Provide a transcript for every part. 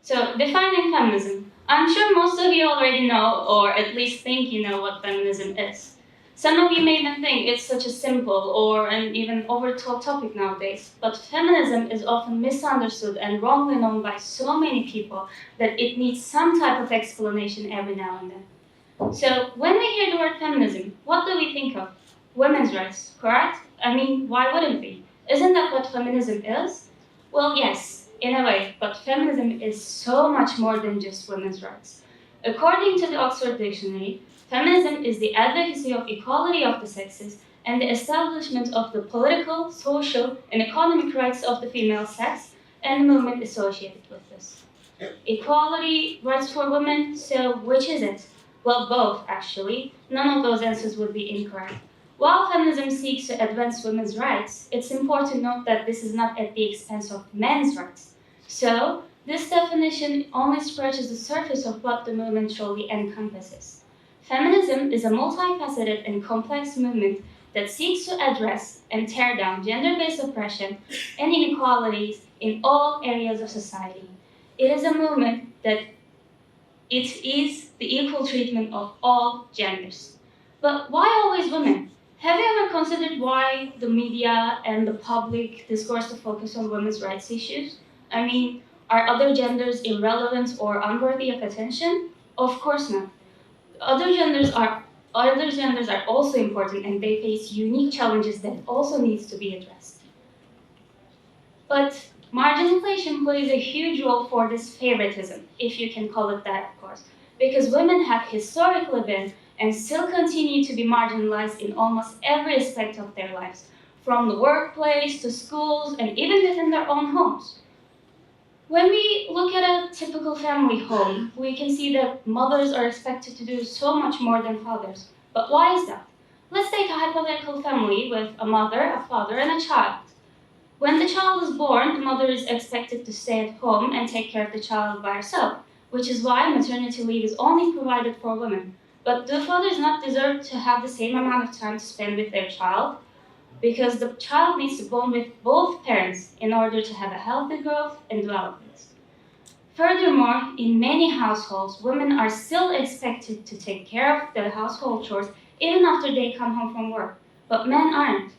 So, defining feminism. I'm sure most of you already know, or at least think you know what feminism is. Some of you may even think it's such a simple or an even over-talked topic nowadays, but feminism is often misunderstood and wrongly known by so many people that it needs some type of explanation every now and then. So, when we hear the word feminism, what do we think of? Women's rights, correct? I mean, why wouldn't we? Isn't that what feminism is? Well, yes, in a way, but feminism is so much more than just women's rights. According to the Oxford Dictionary, feminism is the advocacy of equality of the sexes and the establishment of the political, social, and economic rights of the female sex and the movement associated with this. Equality, rights for women, so which is it? Well, both, actually. None of those answers would be incorrect. While feminism seeks to advance women's rights, it's important to note that this is not at the expense of men's rights. So, this definition only scratches the surface of what the movement truly encompasses. Feminism is a multifaceted and complex movement that seeks to address and tear down gender-based oppression and inequalities in all areas of society. It is a movement that it is the equal treatment of all genders. But why always women? Have you ever considered why the media and the public discourse to focus on women's rights issues? I mean, are other genders irrelevant or unworthy of attention? Of course not. Other genders are also important and they face unique challenges that also needs to be addressed. But marginalization plays a huge role for this favoritism, if you can call it that, of course, because women have historically been and still continue to be marginalized in almost every aspect of their lives, from the workplace to schools and even within their own homes. When we look at a typical family home, we can see that mothers are expected to do so much more than fathers. But why is that? Let's take a hypothetical family with a mother, a father, and a child. When the child is born, the mother is expected to stay at home and take care of the child by herself, which is why maternity leave is only provided for women. But do fathers not deserve to have the same amount of time to spend with their child? Because the child needs to bond with both parents in order to have a healthy growth and development. Furthermore, in many households, women are still expected to take care of the household chores even after they come home from work, but men aren't.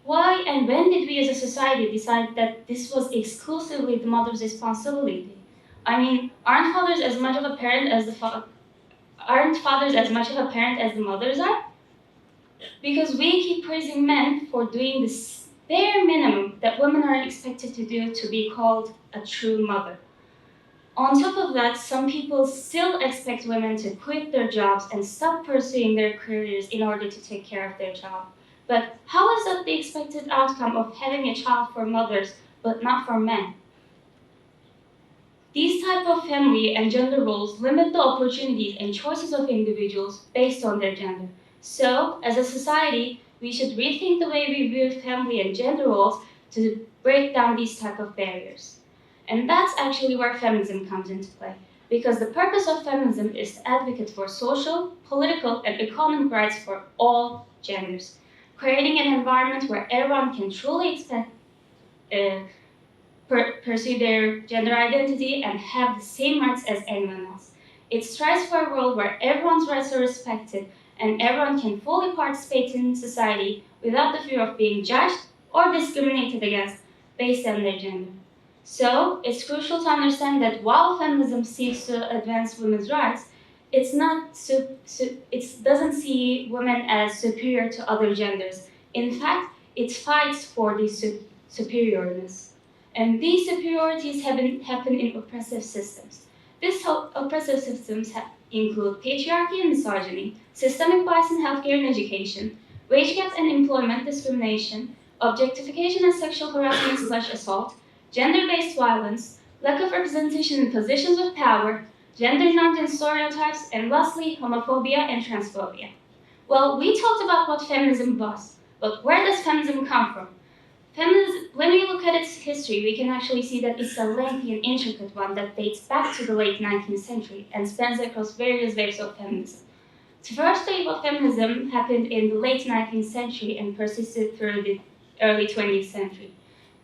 Why and when did we as a society decide that this was exclusively the mother's responsibility? I mean, aren't fathers as much of a parent as the mothers are? Because we keep praising men for doing this bare minimum that women are expected to do to be called a true mother. On top of that, some people still expect women to quit their jobs and stop pursuing their careers in order to take care of their child. But how is that the expected outcome of having a child for mothers, but not for men? These type of family and gender roles limit the opportunities and choices of individuals based on their gender. So, as a society, we should rethink the way we view family and gender roles to break down these type of barriers. And that's actually where feminism comes into play, because the purpose of feminism is to advocate for social, political, and economic rights for all genders, creating an environment where everyone can truly pursue their gender identity and have the same rights as anyone else. It strives for a world where everyone's rights are respected and everyone can fully participate in society without the fear of being judged or discriminated against based on their gender. So, it's crucial to understand that while feminism seeks to advance women's rights, it doesn't see women as superior to other genders. In fact, it fights for this superiorness. And these superiorities happen in oppressive systems. These oppressive systems include patriarchy and misogyny, systemic bias in healthcare and education, wage gaps and employment discrimination, objectification and sexual harassment/assault, gender-based violence, lack of representation in positions of power, gender norms and stereotypes, and lastly, homophobia and transphobia. Well, we talked about what feminism was, but where does feminism come from? Feminism, when we look at its history, we can actually see that it's a lengthy and intricate one that dates back to the late 19th century and spans across various waves of feminism. The first wave of feminism happened in the late 19th century and persisted through the early 20th century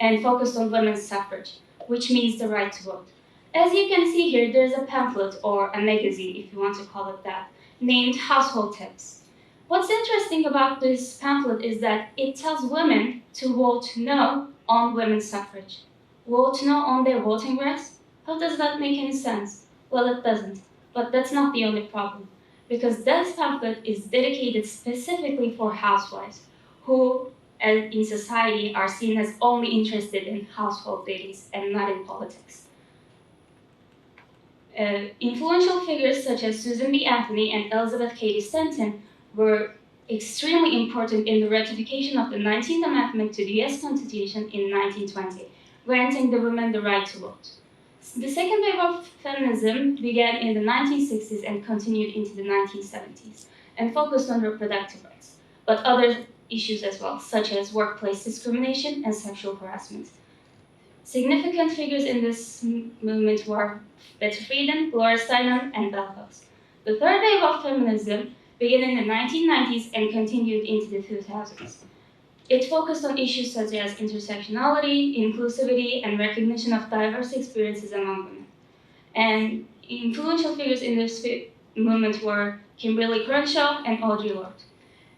and focused on women's suffrage, which means the right to vote. As you can see here, there's a pamphlet, or a magazine if you want to call it that, named Household Tips. What's interesting about this pamphlet is that it tells women to vote no on women's suffrage. Vote no on their voting rights? How does that make any sense? Well, it doesn't. But that's not the only problem, because this pamphlet is dedicated specifically for housewives, who in society are seen as only interested in household duties and not in politics. Influential figures such as Susan B. Anthony and Elizabeth Cady Stanton were extremely important in the ratification of the 19th Amendment to the US Constitution in 1920, granting the women the right to vote. The second wave of feminism began in the 1960s and continued into the 1970s, and focused on reproductive rights, but other issues as well, such as workplace discrimination and sexual harassment. Significant figures in this movement were Betty Friedan, Gloria Steinem, and Bell Hooks. The third wave of feminism began in the 1990s and continued into the 2000s. It focused on issues such as intersectionality, inclusivity, and recognition of diverse experiences among women. And influential figures in this movement were Kimberly Crenshaw and Audre Lorde.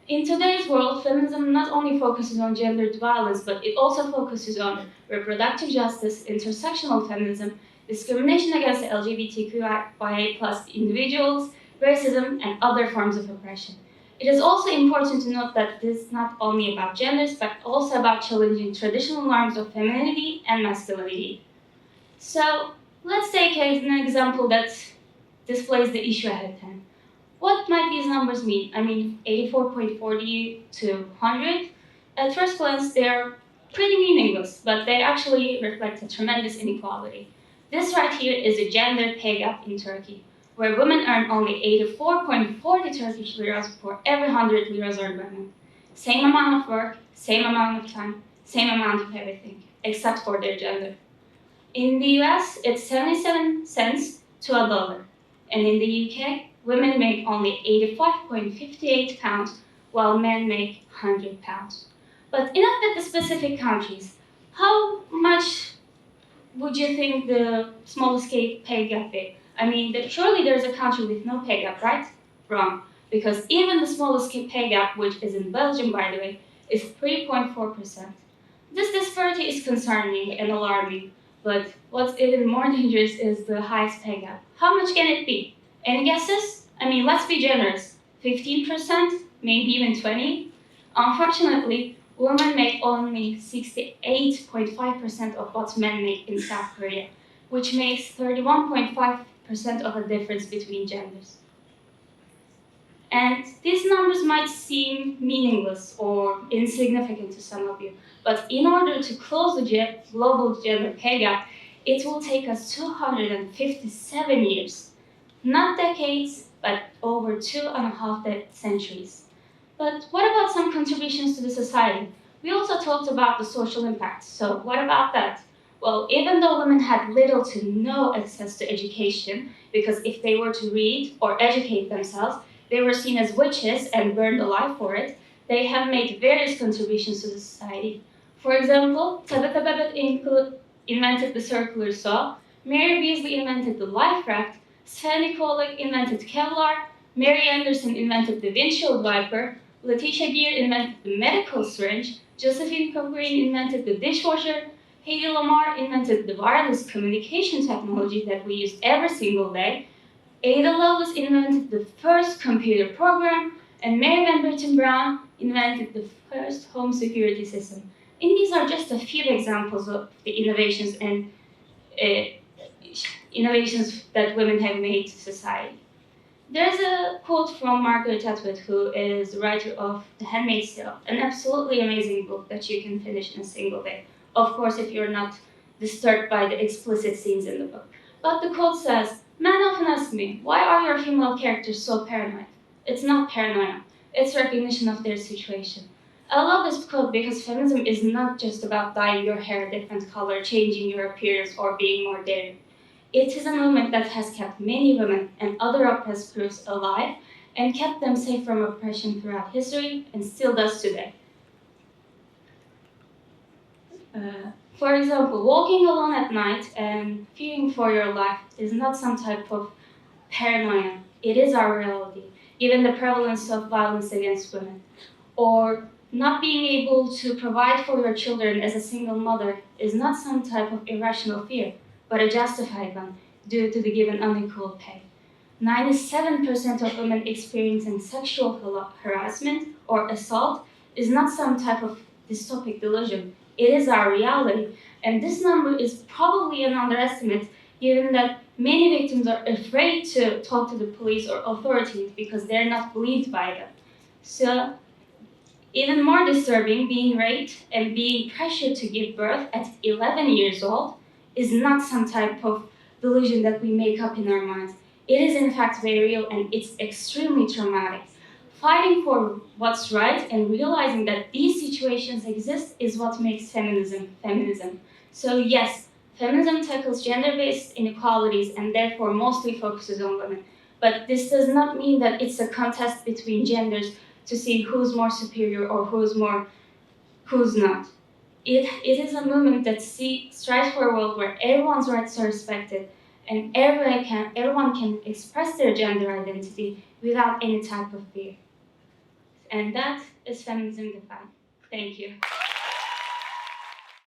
In today's world, feminism not only focuses on gendered violence, but it also focuses on reproductive justice, intersectional feminism, discrimination against LGBTQIA+ individuals, racism, and other forms of oppression. It is also important to note that this is not only about genders, but also about challenging traditional norms of femininity and masculinity. So, let's take an example that displays the issue at hand. What might these numbers mean? I mean, 84.40 to 100? At first glance, they're pretty meaningless, but they actually reflect a tremendous inequality. This right here is a gender pay gap in Turkey, where women earn only 84.40 Turkish liras for every 100 liras earned by men. Same amount of work, same amount of time, same amount of everything, except for their gender. In the US, it's 77 cents to a dollar, and in the UK, women make only 85.58 pounds, while men make 100 pounds. But enough with the specific countries. How much would you think the smallest pay gap is? I mean, surely there's a country with no pay gap, right? Wrong. Because even the smallest pay gap, which is in Belgium, by the way, is 3.4%. This disparity is concerning and alarming, but what's even more dangerous is the highest pay gap. How much can it be? Any guesses? I mean, let's be generous. 15%? Maybe even 20%? Unfortunately, women make only 68.5% of what men make in South Korea, which makes 31.5% of a difference between genders. And these numbers might seem meaningless or insignificant to some of you, but in order to close the global gender pay gap, it will take us 257 years. Not decades, but over 2.5 centuries. But what about some contributions to the society? We also talked about the social impact, so what about that? Well, even though women had little to no access to education, because if they were to read or educate themselves, they were seen as witches and burned alive for it, they have made various contributions to the society. For example, Tabitha Babbitt invented the circular saw, Mary Beasley invented the life raft, Sandy Kollek invented Kevlar, Mary Anderson invented the windshield wiper, Letitia Gear invented the medical syringe, Josephine Cochrane invented the dishwasher, Hedy Lamarr invented the wireless communication technology that we use every single day, Ada Lovelace invented the first computer program, and Mary Van Britten Brown invented the first home security system. And these are just a few examples of the innovations that women have made to society. There's a quote from Margaret Atwood, who is the writer of The Handmaid's Tale, an absolutely amazing book that you can finish in a single day. Of course, if you're not disturbed by the explicit scenes in the book. But the quote says, "Men often ask me, why are your female characters so paranoid?" It's not paranoia, it's recognition of their situation. I love this quote because feminism is not just about dyeing your hair a different color, changing your appearance, or being more daring. It is a movement that has kept many women and other oppressed groups alive and kept them safe from oppression throughout history and still does today. For example, walking alone at night and fearing for your life is not some type of paranoia. It is our reality, given the prevalence of violence against women. Or not being able to provide for your children as a single mother is not some type of irrational fear, but a justified one due to the given unequal pay. 97% of women experiencing sexual harassment or assault is not some type of dystopic delusion. It is our reality. And this number is probably an underestimate, given that many victims are afraid to talk to the police or authorities because they're not believed by them. So, even more disturbing, being raped and being pressured to give birth at 11 years old is not some type of delusion that we make up in our minds. It is in fact very real and it's extremely traumatic. Fighting for what's right and realizing that these situations exist is what makes feminism feminism. So yes, feminism tackles gender-based inequalities and therefore mostly focuses on women. But this does not mean that it's a contest between genders to see who's more superior or who's not. It is a movement that strives for a world where everyone's rights are respected and everyone can express their gender identity without any type of fear. And that is feminism defined. Thank you.